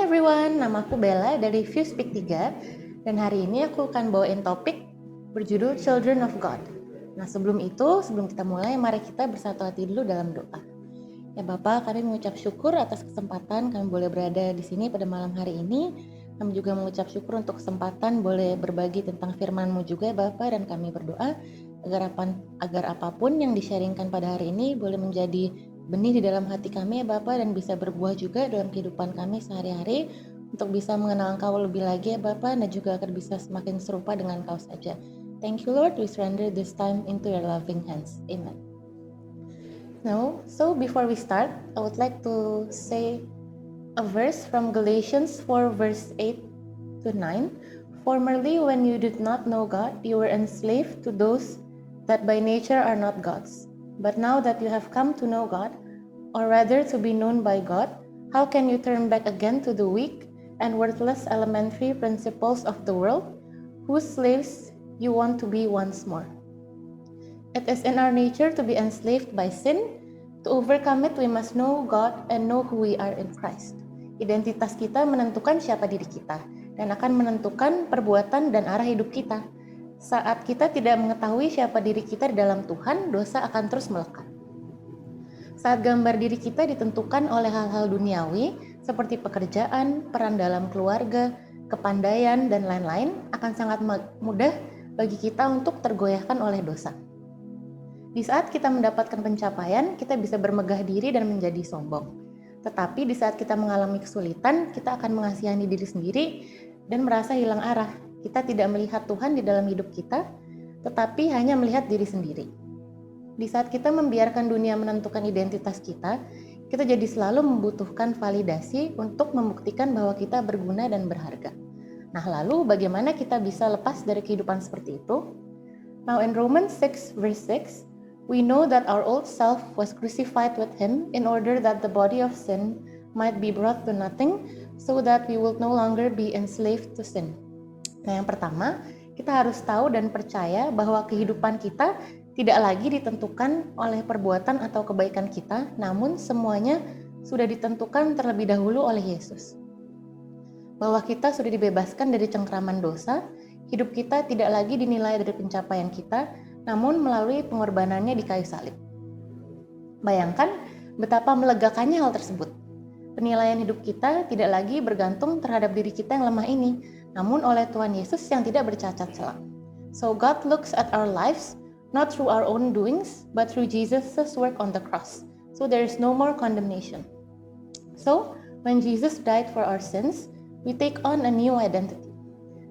everyone, nama aku Bella dari View Speak 3 dan hari ini aku akan bawain topik berjudul Children of God. Nah sebelum kita mulai, mari kita bersatu hati dulu dalam doa. Ya Bapa, kami mengucap syukur atas kesempatan kami boleh berada di sini pada malam hari ini. Kami juga mengucap syukur untuk kesempatan boleh berbagi tentang firman-Mu juga ya Bapa, dan kami berdoa agar apapun yang di-sharingkan pada hari ini boleh menjadi benih di dalam hati kami ya Bapa, dan bisa berbuah juga dalam kehidupan kami sehari-hari untuk bisa mengenal Engkau lebih lagi ya Bapa, dan juga agar bisa semakin serupa dengan Engkau saja. Thank you Lord, we surrender this time into your loving hands. Amen. Now, so before we start, I would like to say a verse from Galatians 4 verse 8 to 9. Formerly, when you did not know God, you were enslaved to those that by nature are not God's. But now that you have come to know God, or rather to be known by God, how can you turn back again to the weak and worthless elementary principles of the world, whose slaves you want to be once more? It is in our nature to be enslaved by sin. To overcome it, we must know God and know who we are in Christ. Identitas kita menentukan siapa diri kita dan akan menentukan perbuatan dan arah hidup kita. Saat kita tidak mengetahui siapa diri kita di dalam Tuhan, dosa akan terus melekat. Saat gambar diri kita ditentukan oleh hal-hal duniawi seperti pekerjaan, peran dalam keluarga, kepandaian, dan lain-lain, akan sangat mudah bagi kita untuk tergoyahkan oleh dosa. Di saat kita mendapatkan pencapaian, kita bisa bermegah diri dan menjadi sombong. Tetapi di saat kita mengalami kesulitan, kita akan mengasihani diri sendiri dan merasa hilang arah. Kita tidak melihat Tuhan di dalam hidup kita, tetapi hanya melihat diri sendiri. Di saat kita membiarkan dunia menentukan identitas kita jadi selalu membutuhkan validasi untuk membuktikan bahwa kita berguna dan berharga. Nah, lalu bagaimana kita bisa lepas dari kehidupan seperti itu? Now in Romans 6 verse 6, we know that our old self was crucified with him in order that the body of sin might be brought to nothing, so that we will no longer be enslaved to sin. Nah, yang pertama, kita harus tahu dan percaya bahwa kehidupan kita tidak lagi ditentukan oleh perbuatan atau kebaikan kita, namun semuanya sudah ditentukan terlebih dahulu oleh Yesus. Bahwa kita sudah dibebaskan dari cengkraman dosa, hidup kita tidak lagi dinilai dari pencapaian kita, namun melalui pengorbanannya di kayu salib. Bayangkan betapa melegakannya hal tersebut. Penilaian hidup kita tidak lagi bergantung terhadap diri kita yang lemah ini, namun oleh Tuhan Yesus yang tidak bercacat celah. So God looks at our lives not through our own doings, but through Jesus' work on the cross. So there is no more condemnation. So when Jesus died for our sins, we take on a new identity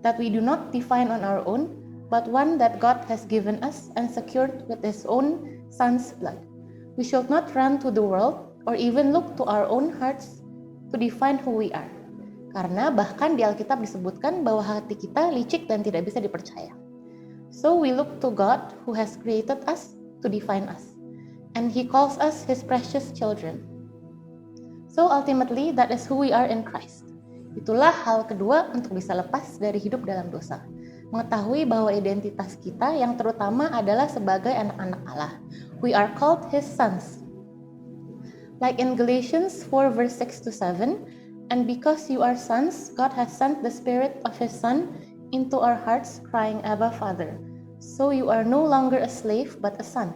that we do not define on our own, but one that God has given us and secured with His own Son's blood. We should not run to the world or even look to our own hearts to define who we are. Karena bahkan di Alkitab disebutkan bahwa hati kita licik dan tidak bisa dipercaya. So we look to God who has created us to define us, and He calls us His precious children. So ultimately that is who we are in Christ. Itulah hal kedua untuk bisa lepas dari hidup dalam dosa. Mengetahui bahwa identitas kita yang terutama adalah sebagai anak-anak Allah. We are called His sons. Like in Galatians 4 verse 6 to 7, and because you are sons, God has sent the Spirit of His Son into our hearts, crying, Abba, Father. So you are no longer a slave, but a son,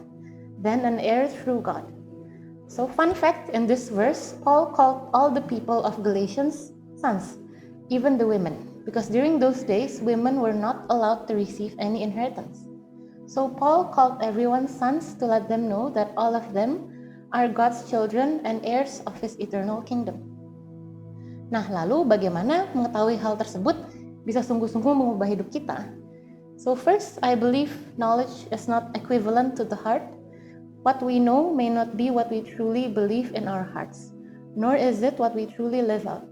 then an heir through God. So fun fact, in this verse, Paul called all the people of Galatians sons, even the women, because during those days, women were not allowed to receive any inheritance. So Paul called everyone sons to let them know that all of them are God's children and heirs of His eternal kingdom. Nah, lalu bagaimana mengetahui hal tersebut bisa sungguh-sungguh mengubah hidup kita? So first, I believe knowledge is not equivalent to the heart. What we know may not be what we truly believe in our hearts, nor is it what we truly live out.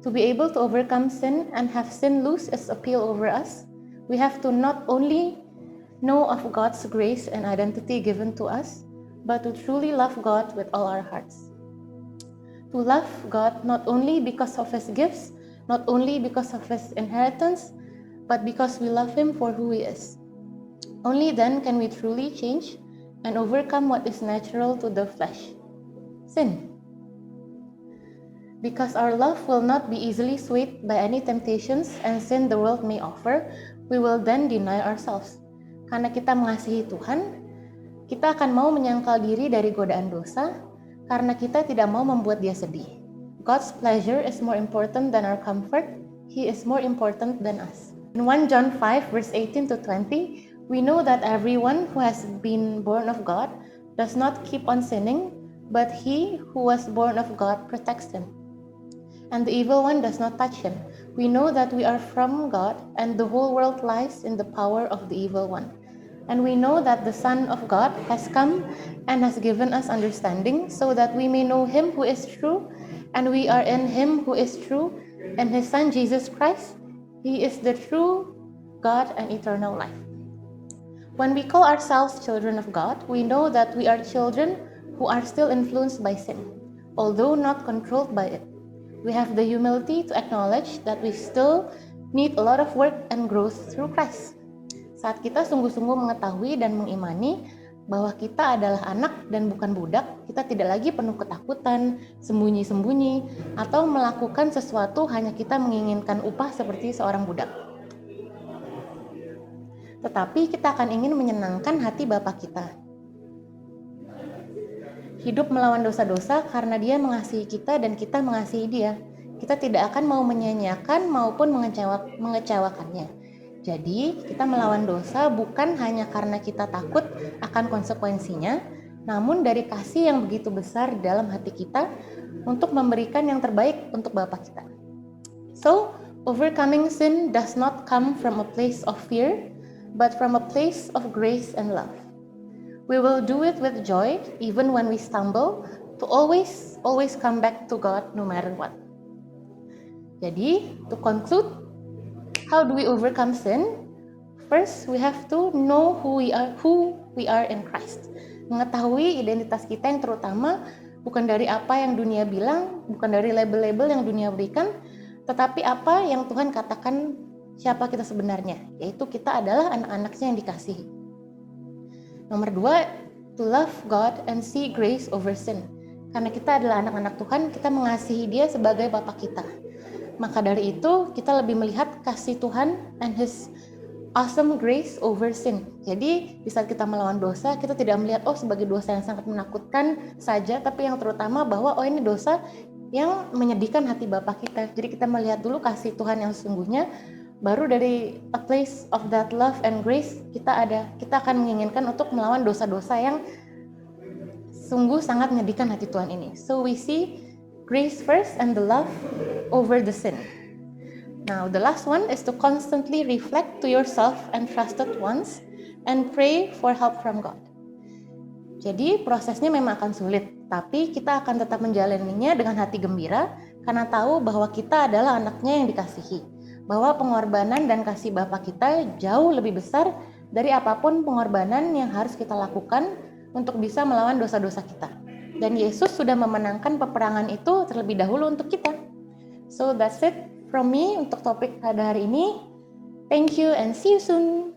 To be able to overcome sin and have sin lose its appeal over us, we have to not only know of God's grace and identity given to us, but to truly love God with all our hearts. To love God not only because of His gifts, not only because of His inheritance, but because we love Him for who He is. Only then can we truly change and overcome what is natural to the flesh, sin. Because our love will not be easily swayed by any temptations and sin the world may offer, we will then deny ourselves. Karena kita mengasihi Tuhan, kita akan mau menyangkal diri dari godaan dosa, karena kita tidak mau membuat dia sedih. God's pleasure is more important than our comfort. He is more important than us. In 1 John 5 verse 18 to 20, we know that everyone who has been born of God does not keep on sinning, but he who was born of God protects him, and the evil one does not touch him. We know that we are from God, and the whole world lies in the power of the evil one. And we know that the Son of God has come and has given us understanding, so that we may know him who is true, and we are in him who is true, and his Son Jesus Christ. He is the true God and eternal life. When we call ourselves children of God, we know that we are children who are still influenced by sin, although not controlled by it. We have the humility to acknowledge that we still need a lot of work and growth through Christ. Saat kita sungguh-sungguh mengetahui dan mengimani bahwa kita adalah anak dan bukan budak, kita tidak lagi penuh ketakutan, sembunyi-sembunyi, atau melakukan sesuatu hanya kita menginginkan upah seperti seorang budak. Tetapi kita akan ingin menyenangkan hati Bapa kita. Hidup melawan dosa-dosa karena dia mengasihi kita dan kita mengasihi dia. Kita tidak akan mau menyia-nyiakan maupun mengecewakannya. Jadi, kita melawan dosa bukan hanya karena kita takut akan konsekuensinya, namun dari kasih yang begitu besar di dalam hati kita untuk memberikan yang terbaik untuk Bapa kita. So, overcoming sin does not come from a place of fear, but from a place of grace and love. We will do it with joy, even when we stumble, to always come back to God no matter what. Jadi, to conclude, how do we overcome sin? First, we have to know who we are in Christ. Mengetahui identitas kita yang terutama bukan dari apa yang dunia bilang, bukan dari label-label yang dunia berikan, tetapi apa yang Tuhan katakan siapa kita sebenarnya, yaitu kita adalah anak-anaknya yang dikasihi. Nomor 2, to love God and see grace over sin. Karena kita adalah anak-anak Tuhan, kita mengasihi dia sebagai Bapa kita. Maka dari itu, kita lebih melihat kasih Tuhan and His awesome grace over sin. Jadi, di saat kita melawan dosa, kita tidak melihat, sebagai dosa yang sangat menakutkan saja, tapi yang terutama bahwa, ini dosa yang menyedihkan hati Bapa kita. Jadi, kita melihat dulu kasih Tuhan yang sesungguhnya, baru dari a place of that love and grace, kita akan menginginkan untuk melawan dosa-dosa yang sungguh sangat menyedihkan hati Tuhan ini. So, we see grace first and the love over the sin. Now, the last one is to constantly reflect to yourself and trusted ones and pray for help from God. Jadi, prosesnya memang akan sulit, tapi kita akan tetap menjalaninya dengan hati gembira karena tahu bahwa kita adalah anaknya yang dikasihi. Bahwa pengorbanan dan kasih Bapa kita jauh lebih besar dari apapun pengorbanan yang harus kita lakukan untuk bisa melawan dosa-dosa kita. Dan Yesus sudah memenangkan peperangan itu terlebih dahulu untuk kita. So that's it from me untuk topik pada hari ini. Thank you and see you soon.